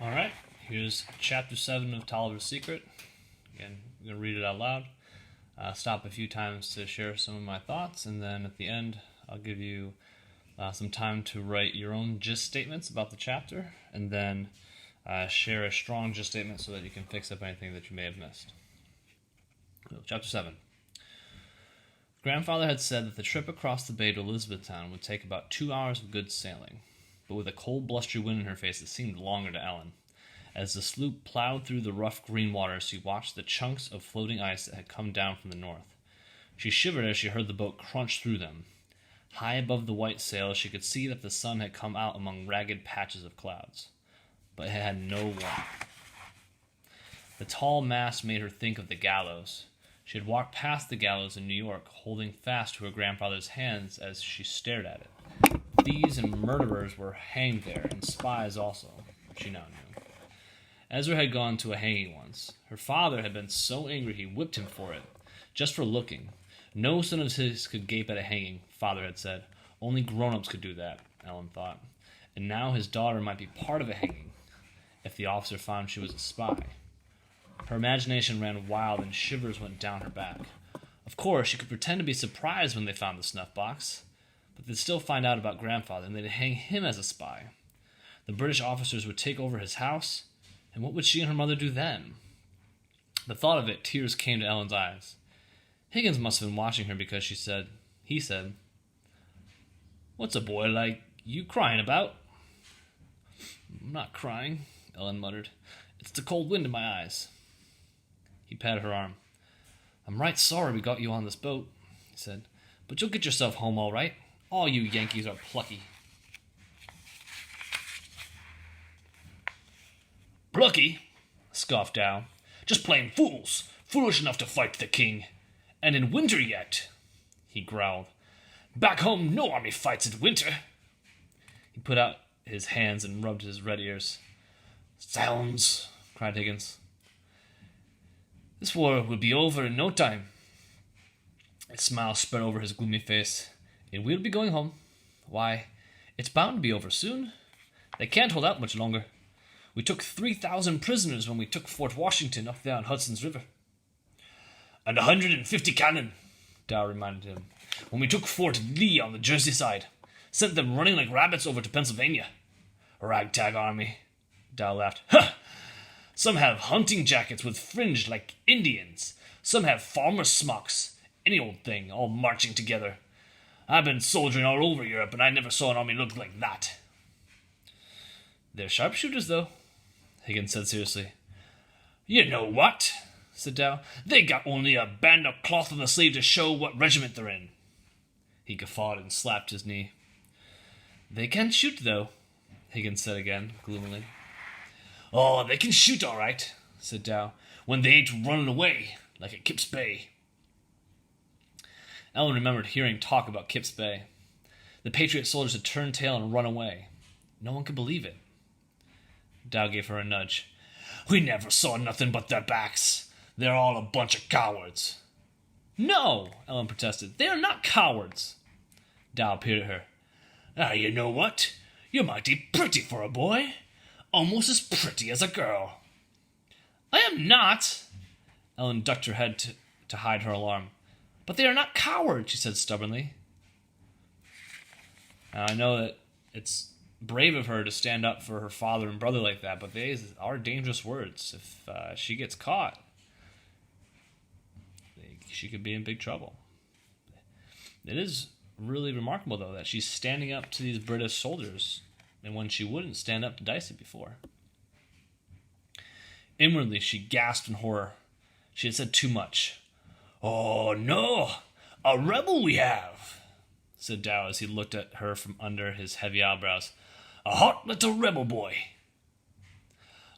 All right, here's chapter 7 of Tolliver's Secret. Again, I'm going to read it out loud. Stop a few times to share some of my thoughts, and then at the end, I'll give you some time to write your own gist statements about the chapter, and then share a strong gist statement so that you can fix up anything that you may have missed. So, chapter 7. Grandfather had said that the trip across the bay to Elizabethtown would take about 2 hours of good sailing, but with a cold, blustery wind in her face, it seemed longer to Ellen. As the sloop plowed through the rough green waters, she watched the chunks of floating ice that had come down from the north. She shivered as she heard the boat crunch through them. High above the white sails, she could see that the sun had come out among ragged patches of clouds, but it had no warmth. The tall mast made her think of the gallows. She had walked past the gallows in New York, holding fast to her grandfather's hands as she stared at it. Thieves and murderers were hanged there, and spies also, she now knew. Ezra had gone to a hanging once. Her father had been so angry he whipped him for it, just for looking. No son of his could gape at a hanging, father had said. Only grown-ups could do that, Ellen thought. And now his daughter might be part of a hanging, if the officer found she was a spy. Her imagination ran wild and shivers went down her back. Of course, she could pretend to be surprised when they found the snuff box, but they'd still find out about grandfather, and they'd hang him as a spy. The British officers would take over his house, and what would she and her mother do then? The thought of it, tears came to Ellen's eyes. Higgins must have been watching her because he said, "What's a boy like you crying about?" "I'm not crying," Ellen muttered. "It's the cold wind in my eyes." He patted her arm. "I'm right sorry we got you on this boat," he said, "but you'll get yourself home all right. All you Yankees are plucky." "Plucky?" scoffed Dow. "Just plain fools, foolish enough to fight the king. And in winter yet," he growled. "Back home no army fights in winter." He put out his hands and rubbed his red ears. "Zounds," cried Higgins. "This war will be over in no time." A smile spread over his gloomy face. "And we'll be going home. Why, it's bound to be over soon. They can't hold out much longer. We took 3,000 prisoners when we took Fort Washington up there on Hudson's River." "And 150 cannon," Dow reminded him, "when we took Fort Lee on the Jersey side. Sent them running like rabbits over to Pennsylvania. A ragtag army," Dow laughed. "Huh! Some have hunting jackets with fringe like Indians. Some have farmer's smocks. Any old thing, all marching together. I've been soldiering all over Europe, and I never saw an army look like that." "They're sharpshooters, though," Higgins said seriously. "You know what?" said Dow. "They got only a band of cloth on the sleeve to show what regiment they're in." He guffawed and slapped his knee. "They can shoot, though," Higgins said again, gloomily. "Oh, they can shoot all right," said Dow, "when they ain't running away, like at Kip's Bay." Ellen remembered hearing talk about Kip's Bay. The Patriot soldiers had turned tail and run away. No one could believe it. Dow gave her a nudge. "We never saw nothing but their backs. They're all a bunch of cowards." "No," Ellen protested. "They are not cowards." Dow peered at her. You know what? You're mighty pretty for a boy. Almost as pretty as a girl." "I am not." Ellen ducked her head to hide her alarm. "But they are not cowards," she said stubbornly. Now, I know that it's brave of her to stand up for her father and brother like that, but they are dangerous words. If she gets caught, she could be in big trouble. It is really remarkable, though, that she's standing up to these British soldiers and when she wouldn't stand up to Dicey before. Inwardly, she gasped in horror. She had said too much. "Oh, no! A rebel we have!" said Dow as he looked at her from under his heavy eyebrows. "A hot little rebel boy."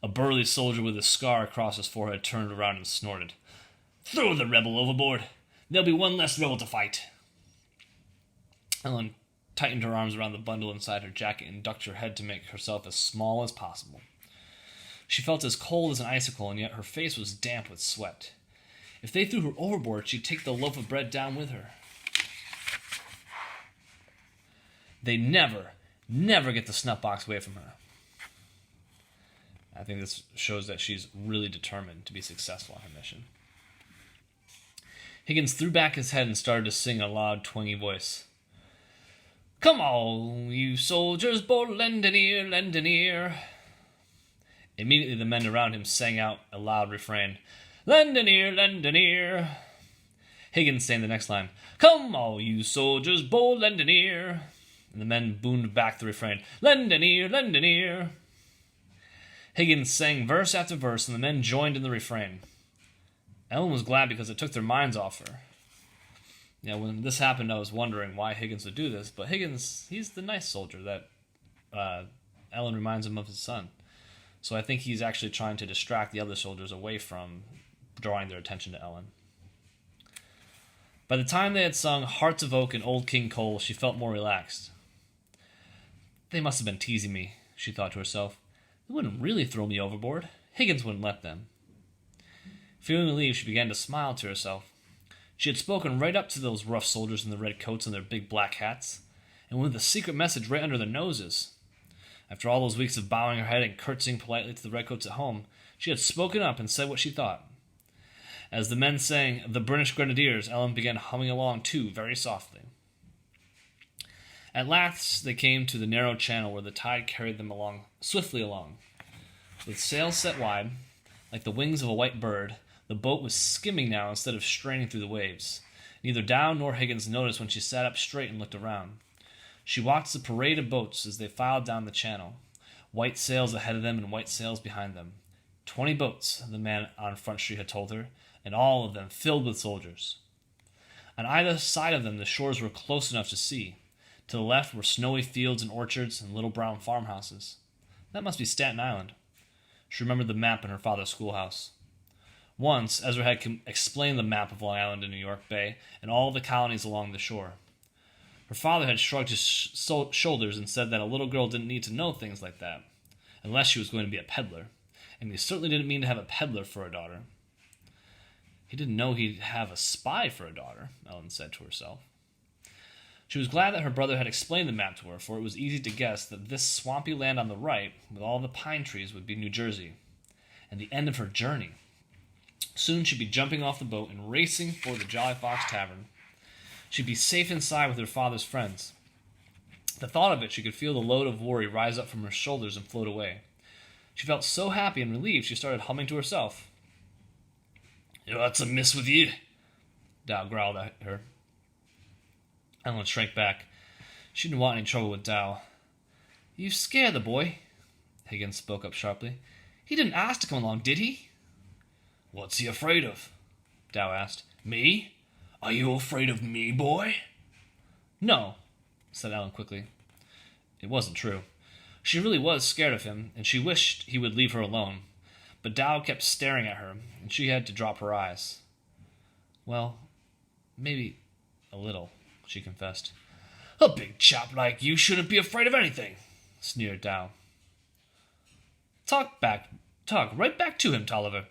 A burly soldier with a scar across his forehead turned around and snorted. "Throw the rebel overboard. There'll be one less rebel to fight." Ellen tightened her arms around the bundle inside her jacket and ducked her head to make herself as small as possible. She felt as cold as an icicle, and yet her face was damp with sweat. If they threw her overboard, she'd take the loaf of bread down with her. They'd never get the snuff box away from her. I think this shows that she's really determined to be successful on her mission. Higgins threw back his head and started to sing in a loud, twangy voice. Come all, you soldiers, bold, lend an ear, lend an ear. Immediately the men around him sang out a loud refrain. Lend an ear, lend an ear. Higgins sang the next line. Come all, you soldiers, bold, lend an ear. And the men boomed back the refrain. Lend an ear, lend an ear. Higgins sang verse after verse, and the men joined in the refrain. Ellen was glad because it took their minds off her. Yeah, when this happened, I was wondering why Higgins would do this, but Higgins, he's the nice soldier that Ellen reminds him of his son. So I think he's actually trying to distract the other soldiers away from drawing their attention to Ellen. By the time they had sung Hearts of Oak and Old King Cole, she felt more relaxed. They must have been teasing me, she thought to herself. They wouldn't really throw me overboard. Higgins wouldn't let them. Feeling relieved, she began to smile to herself. She had spoken right up to those rough soldiers in the red coats and their big black hats, and with a secret message right under their noses. After all those weeks of bowing her head and curtsying politely to the redcoats at home, she had spoken up and said what she thought. As the men sang The British Grenadiers, Ellen began humming along too, very softly. At last they came to the narrow channel where the tide carried them swiftly along. With sails set wide, like the wings of a white bird, the boat was skimming now instead of straining through the waves. Neither Dow nor Higgins noticed when she sat up straight and looked around. She watched the parade of boats as they filed down the channel, white sails ahead of them and white sails behind them. 20 boats, the man on Front Street had told her, and all of them filled with soldiers. On either side of them the shores were close enough to see. To the left were snowy fields and orchards and little brown farmhouses. That must be Staten Island. She remembered the map in her father's schoolhouse. Once, Ezra had explained the map of Long Island and New York Bay and all the colonies along the shore. Her father had shrugged his shoulders and said that a little girl didn't need to know things like that, unless she was going to be a peddler, and he certainly didn't mean to have a peddler for a daughter. He didn't know he'd have a spy for a daughter, Ellen said to herself. She was glad that her brother had explained the map to her, for it was easy to guess that this swampy land on the right, with all the pine trees, would be New Jersey, and the end of her journey. Soon she'd be jumping off the boat and racing for the Jolly Fox Tavern. She'd be safe inside with her father's friends. The thought of it, she could feel the load of worry rise up from her shoulders and float away. She felt so happy and relieved she started humming to herself. What's amiss with you? Dow growled at her. Ellen shrank back. She didn't want any trouble with Dow. You scare the boy, Higgins spoke up sharply. He didn't ask to come along, did he? What's he afraid of? Dow asked. Me? Are you afraid of me, boy? No, said Ellen quickly. It wasn't true. She really was scared of him, and she wished he would leave her alone. But Dow kept staring at her, and she had to drop her eyes. Well, maybe a little, she confessed. A big chap like you shouldn't be afraid of anything, sneered Dow. Talk right back to him, Tolliver.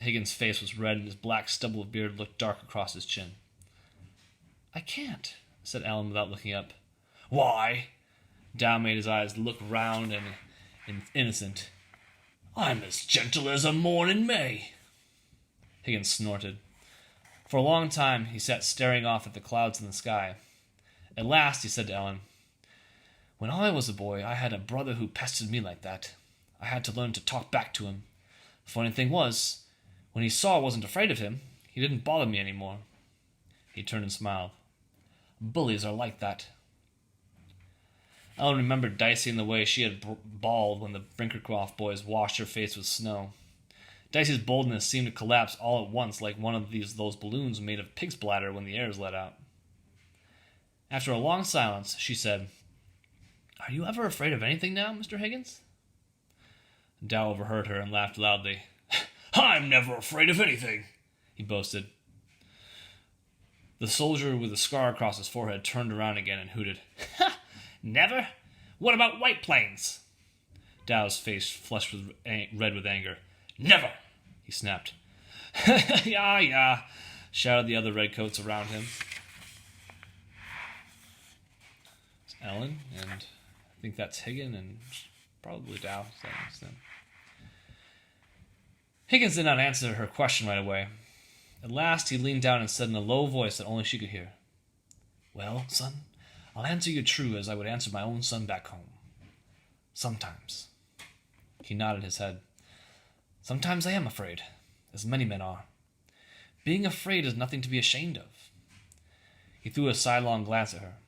Higgins' face was red, and his black stubble of beard looked dark across his chin. I can't, said Ellen without looking up. Why? Dow made his eyes look round and innocent. I'm as gentle as a morn in May. Higgins snorted. For a long time he sat staring off at the clouds in the sky. At last he said to Ellen, When I was a boy, I had a brother who pestered me like that. I had to learn to talk back to him. The funny thing was, when he saw I wasn't afraid of him, he didn't bother me anymore. He turned and smiled. Bullies are like that. Ellen remembered Dicey and the way she had bawled when the Brinkercroft boys washed her face with snow. Dicey's boldness seemed to collapse all at once like one of those balloons made of pig's bladder when the air is let out. After a long silence, she said, Are you ever afraid of anything now, Mr. Higgins? Dow overheard her and laughed loudly. I'm never afraid of anything, he boasted. The soldier with the scar across his forehead turned around again and hooted. Ha! Never? What about white plains? Dow's face flushed red with anger. Never! He snapped. Yeah, shouted the other redcoats around him. It's Ellen, and I think that's Higgin, and probably Dow. Higgins did not answer her question right away. At last he leaned down and said in a low voice that only she could hear, "Well, son, I'll answer you true as I would answer my own son back home. Sometimes." He nodded his head. "Sometimes I am afraid, as many men are. Being afraid is nothing to be ashamed of." He threw a sidelong glance at her.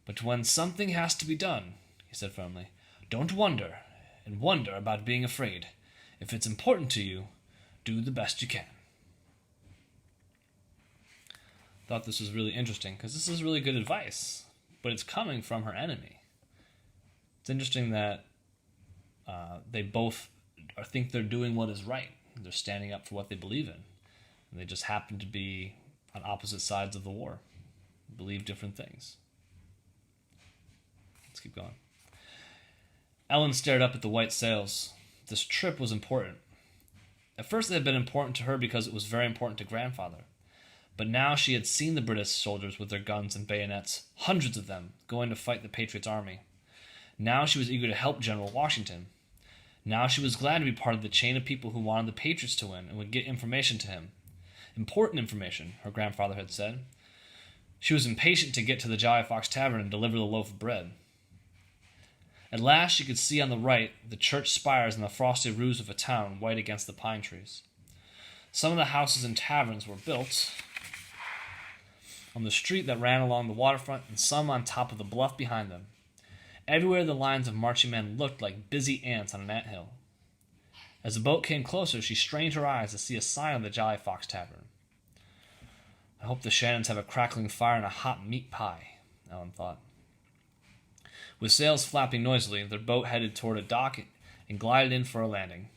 "But when something has to be done," he said firmly, "don't wonder about being afraid. If it's important to you, do the best you can." Thought this was really interesting, because this is really good advice, but it's coming from her enemy. It's interesting that they both think they're doing what is right. They're standing up for what they believe in. And they just happen to be on opposite sides of the war, believe different things. Let's keep going. Ellen stared up at the white sails. This trip was important. At first it had been important to her because it was very important to Grandfather. But now she had seen the British soldiers with their guns and bayonets, hundreds of them, going to fight the Patriots' army. Now she was eager to help General Washington. Now she was glad to be part of the chain of people who wanted the Patriots to win and would get information to him. Important information, her grandfather had said. She was impatient to get to the Jolly Fox Tavern and deliver the loaf of bread. At last she could see on the right the church spires and the frosty roofs of a town white against the pine trees. Some of the houses and taverns were built on the street that ran along the waterfront and some on top of the bluff behind them. Everywhere the lines of marching men looked like busy ants on an anthill. As the boat came closer, she strained her eyes to see a sign of the Jolly Fox Tavern. "I hope the Shannons have a crackling fire and a hot meat pie," Ellen thought. With sails flapping noisily, their boat headed toward a dock and glided in for a landing.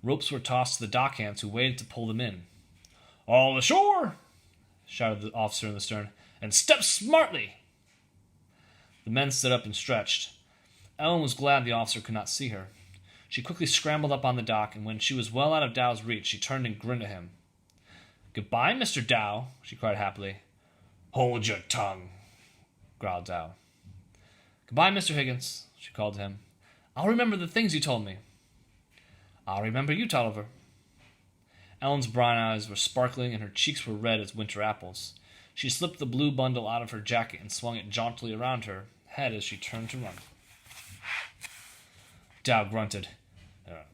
Ropes were tossed to the dockhands who waited to pull them in. "All ashore!" shouted the officer in the stern, "and step smartly!" The men stood up and stretched. Ellen was glad the officer could not see her. She quickly scrambled up on the dock, and when she was well out of Dow's reach, she turned and grinned at him. "Goodbye, Mr. Dow," she cried happily. "Hold your tongue," growled Dow. "Goodbye, Mr. Higgins," she called to him. "I'll remember the things you told me." "I'll remember you, Tolliver." Ellen's brown eyes were sparkling and her cheeks were red as winter apples. She slipped the blue bundle out of her jacket and swung it jauntily around her head as she turned to run. Dow grunted.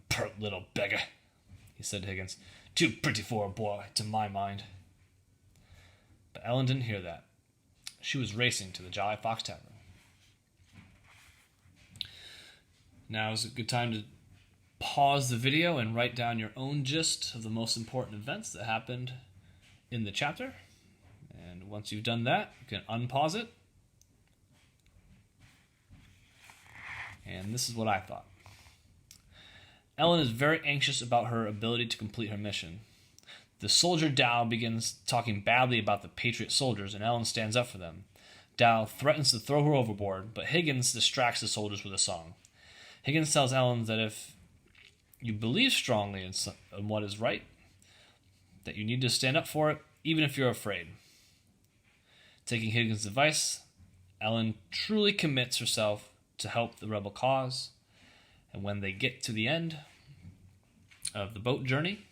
"Pert little beggar," he said to Higgins. "Too pretty for a boy, to my mind." But Ellen didn't hear that. She was racing to the Jolly Fox Tavern. Now is a good time to pause the video and write down your own gist of the most important events that happened in the chapter. And once you've done that, you can unpause it. And this is what I thought. Ellen is very anxious about her ability to complete her mission. The soldier Dow begins talking badly about the Patriot soldiers, and Ellen stands up for them. Dow threatens to throw her overboard, but Higgins distracts the soldiers with a song. Higgins tells Ellen that if you believe strongly in what is right, that you need to stand up for it, even if you're afraid. Taking Higgins' advice, Ellen truly commits herself to help the rebel cause, and when they get to the end of the boat journey,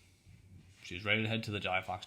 she's ready to head to the Jolly Fox